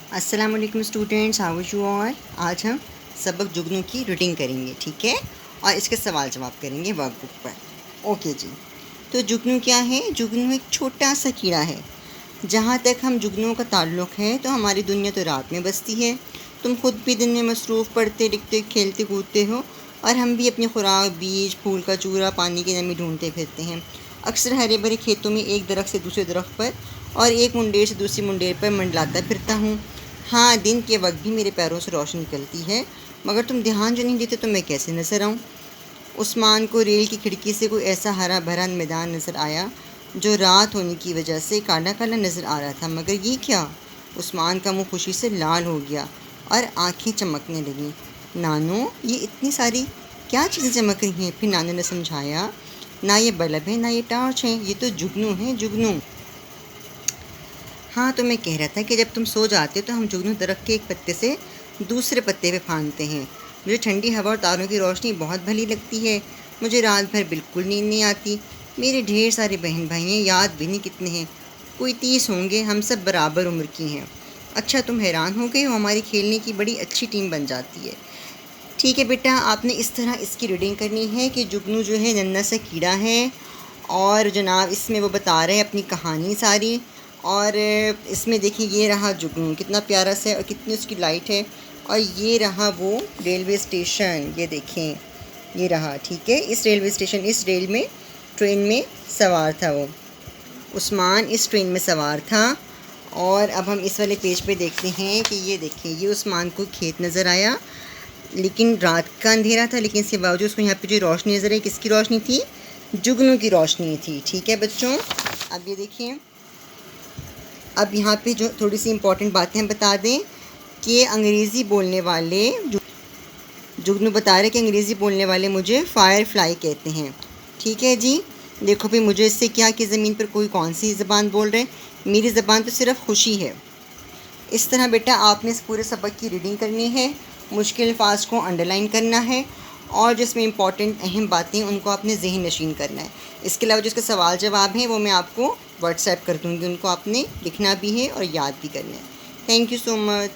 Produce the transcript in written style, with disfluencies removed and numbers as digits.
अस्सलाम वालेकुम students, how are you all. आज हम सबक जुगनू की रीडिंग करेंगे, ठीक है, और इसके सवाल जवाब करेंगे वर्कबुक पर। ओके जी। तो जुगनू क्या है? जुगनू एक छोटा सा कीड़ा है। जहाँ तक हम जुगनुओं का ताल्लुक़ है तो हमारी दुनिया तो रात में बसती है। तुम खुद भी दिन में मसरूफ़ पढ़ते लिखते खेलते कूदते हो, और हम भी अपनी खुराक, बीज, फूल का चूरा, पानी की नमी ढूंढते फिरते हैं। अक्सर हरे भरे खेतों में एक दरख्त से दूसरे दरख्त पर और एक मुंडेर से दूसरी मुंडेर पर मंडलाता फिरता हूँ। हाँ, दिन के वक्त भी मेरे पैरों से रोशनी निकलती है, मगर तुम ध्यान जो नहीं देते तो मैं कैसे नज़र आऊँ। उस्मान को रेल की खिड़की से कोई ऐसा हरा भरा मैदान नज़र आया जो रात होने की वजह से काला काला नज़र आ रहा था। मगर ये क्या? उस्मान का मुंह खुशी से लाल हो गया और आंखें चमकने लगीं। नानो, ये इतनी सारी क्या चीज़ें चमक रही हैं? फिर नानो ने समझाया, ना ये बल्ब है ना ये टॉर्च है, ये तो जुगनू है, जुगनू। हाँ, तो मैं कह रहा था कि जब तुम सो जाते हो तो हम जुगनू दरख्त के एक पत्ते से दूसरे पत्ते पे फांदते हैं। मुझे ठंडी हवा और तारों की रोशनी बहुत भली लगती है। मुझे रात भर बिल्कुल नींद नहीं आती। मेरे ढेर सारे बहन भाई हैं, याद भी नहीं कितने हैं, कोई 30 होंगे। हम सब बराबर उम्र की हैं। अच्छा, तुम हैरान हो गए हो? हमारी खेलने की बड़ी अच्छी टीम बन जाती है। ठीक है बेटा, आपने इस तरह इसकी रीडिंग करनी है कि जुगनू जो है नन्हा सा कीड़ा है, और जनाब इसमें वो बता रहे हैं अपनी कहानी सारी। और इसमें देखिए, ये रहा जुगनू, कितना प्यारा सा है और कितनी उसकी लाइट है। और ये रहा वो रेलवे स्टेशन, ये देखें, ये रहा, ठीक है। इस रेलवे स्टेशन, इस रेल में, ट्रेन में सवार था वो उस्मान, इस ट्रेन में सवार था। और अब हम इस वाले पेज पे देखते हैं कि ये देखिए, ये उस्मान को खेत नज़र आया, लेकिन रात का अंधेरा था, लेकिन इसके बावजूद उसको यहाँ पे जो रोशनी नज़र आई, किसकी रोशनी थी? जुगनू की रोशनी थी, ठीक है बच्चों। अब ये देखिए, अब यहाँ पे जो थोड़ी सी इम्पॉर्टेंट बातें हम बता दें कि अंग्रेज़ी बोलने वाले जुगनू बता रहे कि अंग्रेज़ी बोलने वाले मुझे फायर फ्लाई कहते हैं, ठीक है जी। देखो भी, मुझे इससे क्या कि ज़मीन पर कोई कौन सी ज़बान बोल रहे हैं, मेरी ज़बान तो सिर्फ़ खुशी है। इस तरह बेटा आपने इस पूरे सबक की रीडिंग करनी है, मुश्किल अल्फाज को अंडरलाइन करना है, और जिसमें इंपॉर्टेंट अहम बातें उनको आपने ज़हन नशीन करना है। इसके अलावा जो इसके सवाल जवाब हैं वो मैं आपको व्हाट्सएप कर दूँगी, उनको आपने लिखना भी है और याद भी करना है। Thank you so much.